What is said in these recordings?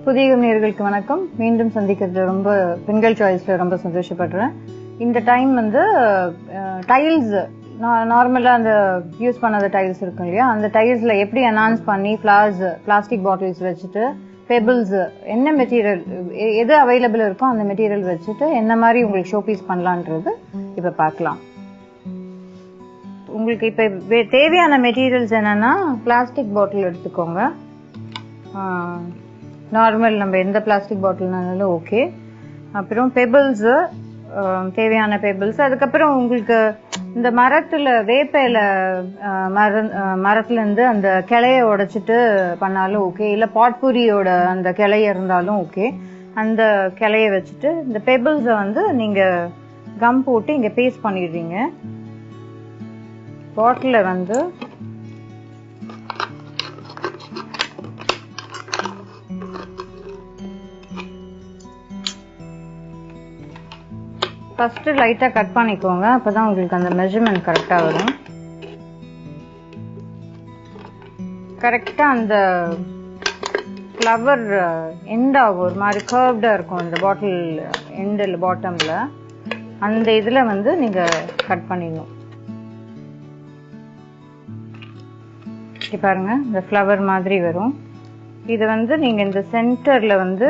புதிய நேயர்களுக்கு வணக்கம். மீண்டும் சந்திக்கிறது ரொம்ப பெண்கள் சாய்ஸ்ல ரொம்ப சந்தோஷப்படுறேன். இந்த டைம் வந்து டைல்ஸ் நார்மலா அந்த யூஸ் பண்ணாத டைல்ஸ் இருக்கும் இல்லையா, அந்த டைல்ஸ்ல எப்படி என்ஹான்ஸ் பண்ணி ஃபிளவர்ஸ், பிளாஸ்டிக் பாட்டில்ஸ் வச்சுட்டு பெபிள்ஸ், என்ன மெட்டீரியல் எது அவைலபிள் இருக்கோ அந்த மெட்டீரியல் வச்சுட்டு என்ன மாதிரி உங்களுக்கு ஷோ பீஸ் பண்ணலான்றது இப்ப பார்க்கலாம். உங்களுக்கு இப்ப தேவையான மெட்டீரியல்ஸ் என்னன்னா, பிளாஸ்டிக் பாட்டில் எடுத்துக்கோங்க. நார்மல் நம்ம எந்த பிளாஸ்டிக் பாட்டில்னாலும் ஓகே. அப்புறம் பெபிள்ஸ், தேவையான பெபிள்ஸ். அதுக்கப்புறம் உங்களுக்கு இந்த மரத்துல வேப்பையில மரத்துல இருந்து அந்த கிளைய உடைச்சிட்டு பண்ணாலும் ஓகே, இல்ல பாட்பூரியோட அந்த கிளைய இருந்தாலும் ஓகே. அந்த கிளைய வச்சுட்டு இந்த பெபிள்ஸ வந்து நீங்க கம் போட்டு இங்க பேஸ்ட் பண்ணிடுறீங்க. பாட்டில வந்து ஃபர்ஸ்ட் லைட்டா கட் பண்ணிக்கோங்க, அப்பதான் உங்களுக்கு அந்த மெஷர்மெண்ட் கரெக்டா வரும். கரெக்டா அந்த ஃப்ளவர் எண்ட் ஆகும், ஒரு மாதிரி கர்வ்டா இருக்கும் இந்த பாட்டில் எண்டில் பாட்டம்ல. அந்த இதுல வந்து நீங்க கட் பண்ணிடணும். பாருங்க, இந்த ஃப்ளவர் மாதிரி வரும். இது வந்து நீங்க இந்த சென்டர்ல வந்து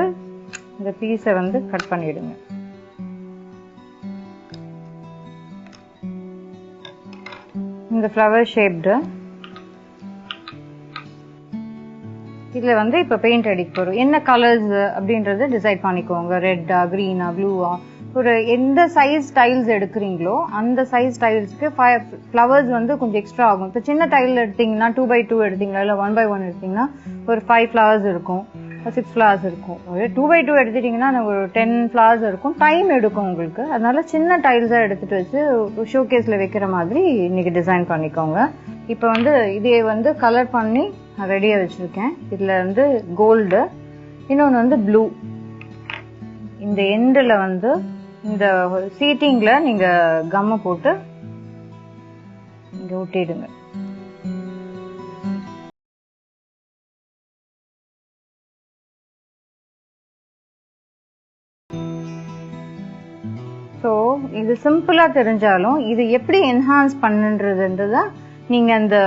இந்த பீஸை வந்து கட் பண்ணிடுங்க. இந்த ஃப்ளவர் ஷேப்டு இதுல வந்து இப்ப பெயிண்ட் அடிக்க போறோம். என்ன கலர்ஸ் அப்படின்றத டிசைட் பண்ணிக்கோங்க. ரெட்டா, கிரீனா, ப்ளூவா, ஒரு எந்த சைஸ் டைல்ஸ் எடுக்கிறீங்களோ அந்த சைஸ் டைல்ஸ்க்கு ஃப்ளவர்ஸ் வந்து கொஞ்சம் எக்ஸ்ட்ரா ஆகும். இப்போ சின்ன டைல் எடுத்தீங்கன்னா 2x2 எடுத்தீங்களா, இல்லை 1x1 எடுத்தீங்கன்னா ஒரு 5 ஃப்ளவர்ஸ் இருக்கும், 6 ஃப்ளவர்ஸ் இருக்கும். ஒரு 2x2 எடுத்துட்டீங்கன்னா ஒரு 10 ஃப்ளவர்ஸ் இருக்கும். டைம் எடுக்கும் உங்களுக்கு. அதனால சின்ன டைல்ஸா எடுத்துட்டு வச்சு ஷோகேஸ்ல வைக்கிற மாதிரி இன்னைக்கு டிசைன் பண்ணிக்கோங்க. இப்போ வந்து இதே வந்து கலர் பண்ணி ரெடியா வச்சிருக்கேன். இதுல வந்து கோல்டு, இன்னொன்று வந்து ப்ளூ. இந்த எண்டில் வந்து இந்த சீட்டிங்ல நீங்க கம்ம போட்டு இங்க ஒட்டிடுங்க. ஸோ இது சிம்பிளா தெரிஞ்சாலும் இது எப்படி என்ஹான்ஸ் பண்ணுன்றதுன்றத நீங்க அந்த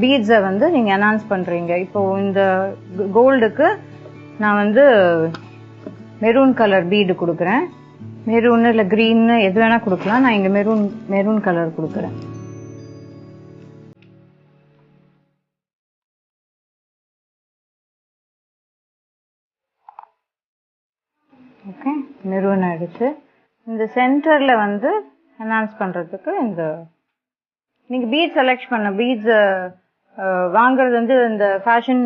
பீட்ஸை வந்து நீங்க என்ஹான்ஸ் பண்றீங்க. இப்போ இந்த கோல்டுக்கு நான் வந்து மெரூன் கலர் பீடு கொடுக்குறேன். மெரூன் இல்ல கிரீன் எது வேணா கொடுக்கலாம். நான் இங்க மெரூன் கலர் கொடுக்குறேன். ஓகே, மெரூன் ஆயிடுச்சு. இந்த சென்டர்ல வந்து என்ஹான்ஸ் பண்றதுக்கு இந்த நீங்க பீட் செலக்ட் பண்ண பீட்ஸ் வாங்குறது வந்து இந்த ஃபேஷன்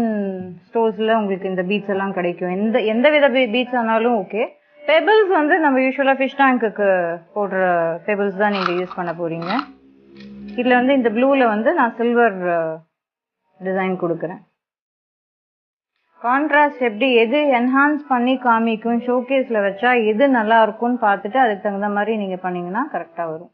ஸ்டோர்ஸ்ல உங்களுக்கு இந்த பீட்ஸ் எல்லாம் கிடைக்கும். எந்த வித பீட்ஸ் ஆனாலும் ஓகே. பெபிள்ஸ் வந்து நம்ம யூஸ்வலா ஃபிஷ் டேங்க்குக்கு போடுற பெபிள்ஸ் தான் நீங்க யூஸ் பண்ண போறீங்க. இதுல வந்து இந்த ப்ளூல வந்து நான் சில்வர் டிசைன் கொடுக்குறேன். கான்ட்ராஸ்ட் எப்படி எது என்ஹான்ஸ் பண்ணி காமிக்கும், ஷோகேஸ்ல வச்சா எது நல்லா இருக்கும்னு பார்த்துட்டு அதுக்கு தகுந்த மாதிரி நீங்க பண்ணீங்கன்னா கரெக்டா வரும்.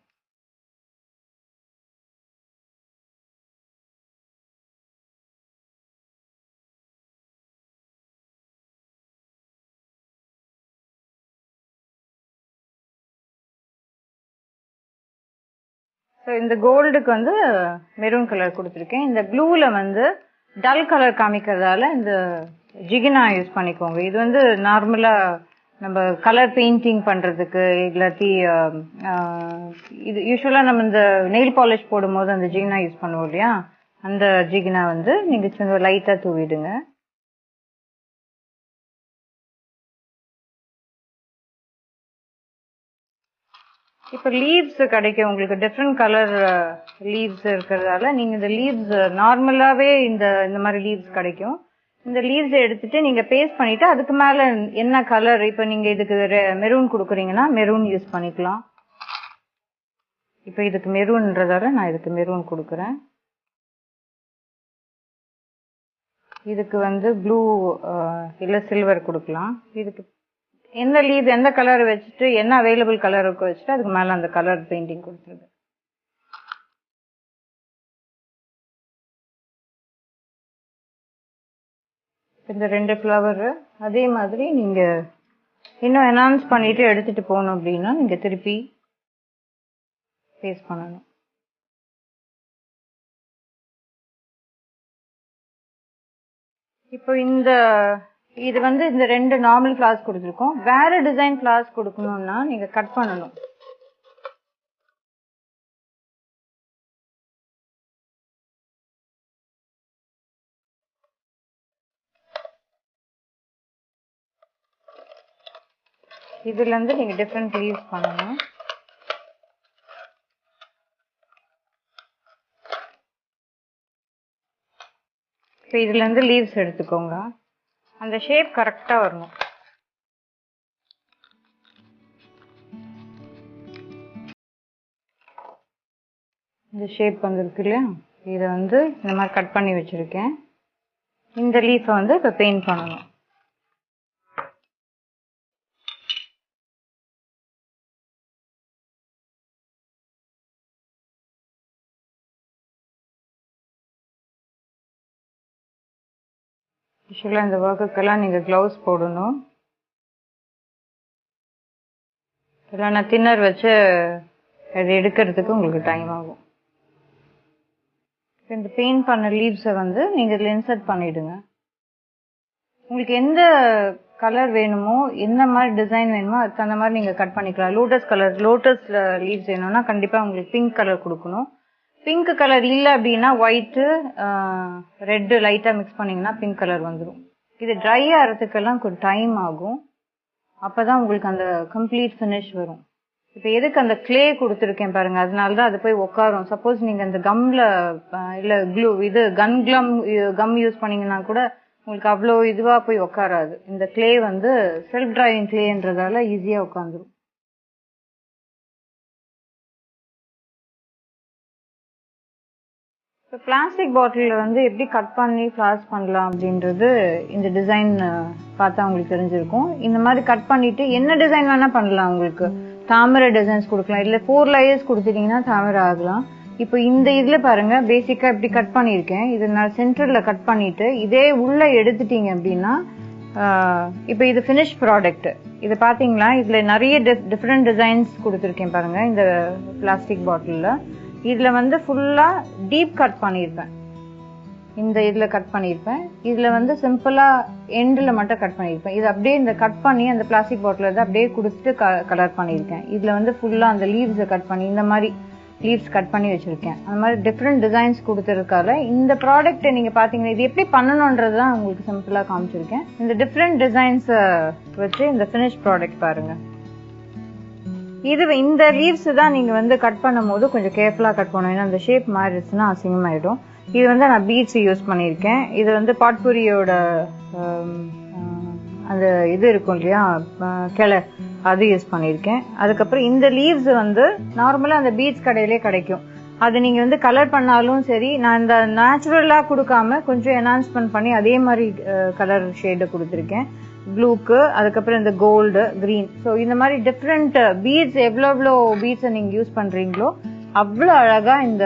இந்த கோல்டுக்கு வந்து மெரூன் கலர் கொடுத்துருக்கேன். இந்த ப்ளூல வந்து டல் கலர் காமிக்கிறதால இந்த ஜிகினா யூஸ் பண்ணிக்கோங்க. இது வந்து நார்மலா நம்ம கலர் பெயிண்டிங் பண்றதுக்கு, இல்லாட்டி இது யூஸ்வலா நம்ம இந்த நெயில் பாலிஷ் போடும் போது அந்த ஜிகினா யூஸ் பண்ணுவோம் இல்லையா, அந்த ஜிகினா வந்து நீங்க லைட்டா தூவிடுங்க. இப்ப லீவ்ஸ் கிடைக்கும் உங்களுக்கு, டிஃப்ரெண்ட் கலர் லீவ்ஸ் இருக்கிறதால நீங்க இந்த லீவ்ஸ் நார்மலாவே இந்த மாதிரி லீவ்ஸ் கிடைக்கும். இந்த லீவ்ஸ் எடுத்துட்டு நீங்க பேஸ்ட் பண்ணிட்டு அதுக்கு மேல என்ன கலர், இப்ப நீங்க இதுக்கு மெரூன் கொடுக்குறீங்கன்னா மெரூன் யூஸ் பண்ணிக்கலாம். இப்ப இதுக்கு மெரூன்ன்றதால நான் இதுக்கு மெரூன் கொடுக்குறேன். இதுக்கு வந்து ப்ளூ இல்ல சில்வர் கொடுக்கலாம். இதுக்கு எந்த லீவ் எந்த கலர் வச்சுட்டு என்ன அவைலபிள் கலர் இருக்கோ வச்சுட்டு அதுக்கு மேல அந்த கலர் பெயிண்டிங் கொடுத்துருது. இந்த 2 ஃப்ளவர் அதே மாதிரி நீங்க இன்னும் என்ஹான்ஸ் பண்ணிட்டு எடுத்துட்டு போகணும் அப்படின்னா நீங்க திருப்பி பேஸ்ட் பண்ணணும். இப்போ இது வந்து இந்த 2 நார்மல் ஃப்ளவர்ஸ் கொடுத்துருக்கோம். வேற டிசைன் ஃப்ளவர்ஸ் கொடுக்கணும்னா நீங்க கட் பண்ணணும். இதுல இருந்து நீங்க டிஃபரெண்ட் லீவ்ஸ் பண்ணணும். இப்போ இதுல இருந்து லீவ்ஸ் எடுத்துக்கோங்க. அந்த ஷேப் கரெக்டா வரணும். இந்த ஷேப் வந்திருக்கு இல்லையா, இதை வந்து இந்த மாதிரி கட் பண்ணி வச்சிருக்கேன். இந்த லீஃபை வந்து இப்போ பெயிண்ட் பண்ணணும். யூஸ்வலாக இந்த ஒர்க்குக்கெல்லாம் நீங்கள் க்ளவுஸ் போடணும். இல்லைன்னா தின்னர் வச்சு அது எடுக்கிறதுக்கு உங்களுக்கு டைம் ஆகும். இந்த பெயிண்ட் பண்ண லீவ்ஸை வந்து நீங்கள் இதில் இன்சர்ட் பண்ணிவிடுங்க. உங்களுக்கு எந்த கலர் வேணுமோ, என்ன மாதிரி டிசைன் வேணுமோ அதுக்கு அந்த மாதிரி நீங்கள் கட் பண்ணிக்கலாம். லோட்டஸில் லீவ்ஸ் வேணும்னா கண்டிப்பாக உங்களுக்கு பிங்க் கலர் கொடுக்கணும். பிங்க் கலர் இல்லை அப்படின்னா ஒயிட்டு ரெட்டு லைட்டாக மிக்ஸ் பண்ணிங்கன்னா பிங்க் கலர் வந்துடும். இது ட்ரை ஆகிறதுக்கெல்லாம் கொஞ்சம் டைம் ஆகும். அப்போ தான் உங்களுக்கு அந்த கம்ப்ளீட் ஃபினிஷ் வரும். இப்போ எதுக்கு அந்த கிளே கொடுத்துருக்கேன் பாருங்க, அதனால தான் அது போய் உட்காரும். சப்போஸ் நீங்கள் அந்த கம்ல இல்லை கம் யூஸ் பண்ணீங்கன்னா கூட உங்களுக்கு அவ்வளோ இதுவாக போய் உட்காராது. இந்த கிளே வந்து செல்ஃப் டிரைவிங் கிளேன்றதால ஈஸியாக உட்காந்துரும். இப்போ பிளாஸ்டிக் பாட்டிலில் வந்து எப்படி கட் பண்ணி ஃப்ளார்ஸ் பண்ணலாம் அப்படின்றது இந்த டிசைன் பார்த்தா உங்களுக்கு தெரிஞ்சிருக்கும். இந்த மாதிரி கட் பண்ணிட்டு என்ன டிசைன் வேணால் பண்ணலாம். உங்களுக்கு தாமரை டிசைன்ஸ் கொடுக்கலாம், இல்லை 4 லேயர்ஸ் கொடுத்துட்டீங்கன்னா தாமரை ஆகலாம். இப்போ இந்த இதில் பாருங்க, பேசிக்காக இப்படி கட் பண்ணியிருக்கேன். இது நான் சென்டரில் கட் பண்ணிட்டு இதே உள்ளே எடுத்துட்டீங்க அப்படின்னா இப்போ இது ஃபினிஷ் ப்ராடக்ட். இது பார்த்தீங்களா, இதில் நிறைய டிஃப்ரெண்ட் டிசைன்ஸ் கொடுத்துருக்கேன் பாருங்க. இந்த பிளாஸ்டிக் பாட்டிலில் இதில் வந்து ஃபுல்லாக டீப் கட் பண்ணியிருப்பேன். இந்த இதில் கட் பண்ணியிருப்பேன். இதில் வந்து சிம்பிளாக எண்டில் மட்டும் கட் பண்ணியிருப்பேன். இது அப்படியே இந்த கட் பண்ணி அந்த பிளாஸ்டிக் பாட்டில் இருந்து அப்படியே கொடுத்துட்டு கலர் பண்ணியிருக்கேன். இதில் வந்து ஃபுல்லாக அந்த லீவ்ஸை கட் பண்ணி இந்த மாதிரி லீவ்ஸ் கட் பண்ணி வச்சுருக்கேன். அந்த மாதிரி டிஃப்ரெண்ட் டிசைன்ஸ் கொடுத்துருக்கால இந்த ப்ராடக்ட்டை நீங்கள் பார்த்தீங்கன்னா இது எப்படி பண்ணணுன்றது தான் உங்களுக்கு சிம்பிளாக காமிச்சிருக்கேன். இந்த டிஃப்ரெண்ட் டிசைன்ஸை வச்சு இந்த ஃபினிஷ் ப்ராடக்ட் பாருங்கள். இந்த லீவ்ஸ் தான் நீங்கள் வந்து கட் பண்ணும் போது கொஞ்சம் கேர்ஃபுல்லாக கட் பண்ணணும். ஏன்னா அந்த ஷேப் மாறிடுச்சுன்னா அசிங்கமாயிடும். இது வந்து நான் பீட்ஸ் யூஸ் பண்ணியிருக்கேன். இது வந்து பாட்பூரியோட அந்த இது இருக்கும் இல்லையா, கிளை, அது யூஸ் பண்ணியிருக்கேன். அதுக்கப்புறம் இந்த லீவ்ஸ் வந்து நார்மலாக அந்த பீட்ஸ் கடையிலே கிடைக்கும். அது நீங்கள் வந்து கலர் பண்ணாலும் சரி, நான் இந்த நேச்சுரலாக கொடுக்காம கொஞ்சம் என்ஹான்ஸ்மெண்ட் பண்ணி அதே மாதிரி கலர் ஷேடு கொடுத்துருக்கேன். ப்ளூக்கு, அதுக்கப்புறம் இந்த கோல்டு, கிரீன். ஸோ இந்த மாதிரி டிஃப்ரெண்ட் பீட்ஸ் எவ்வளோ பீட்ஸை நீங்கள் யூஸ் பண்ணுறீங்களோ அவ்வளோ அழகாக இந்த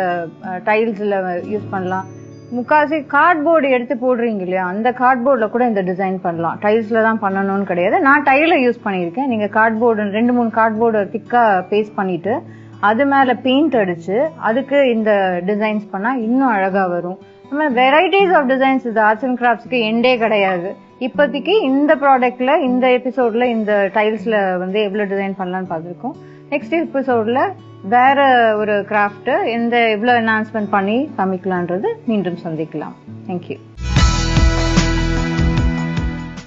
டைல்ஸில் யூஸ் பண்ணலாம். முக்காசி கார்ட்போர்டு எடுத்து போடுறீங்க இல்லையா, அந்த கார்ட்போர்டில் கூட இந்த டிசைன் பண்ணலாம். டைல்ஸில் தான் பண்ணணும்னு கிடையாது. நான் டைலை யூஸ் பண்ணியிருக்கேன். நீங்கள் கார்ட்போர்டு 2-3 கார்ட்போர்டு திக்காக பேஸ்ட் பண்ணிவிட்டு அது மேலே பெயிண்ட் அடித்து அதுக்கு இந்த டிசைன்ஸ் பண்ணால் இன்னும் அழகாக வரும். நம்ம வெரைட்டிஸ் ஆஃப் டிசைன்ஸ் இது ஆர்ட்ஸ் அண்ட் கிராஃப்ட்ஸ்க்கு எண்டே கிடையாது. இப்போதைக்கு இந்த ப்ராடக்ட்ல இந்த எபிசோட்ல இந்த டைல்ஸ்ல வந்து எவ்வளோ டிசைன் பண்ணலான்னு பார்த்துருக்கோம். நெக்ஸ்ட் எபிசோட்ல வேற ஒரு கிராஃப்ட் எவ்வளோ என்ஹான்ஸ்மெண்ட் பண்ணி காமிக்கலான்றது மீண்டும் சந்திக்கலாம். தேங்க்யூ.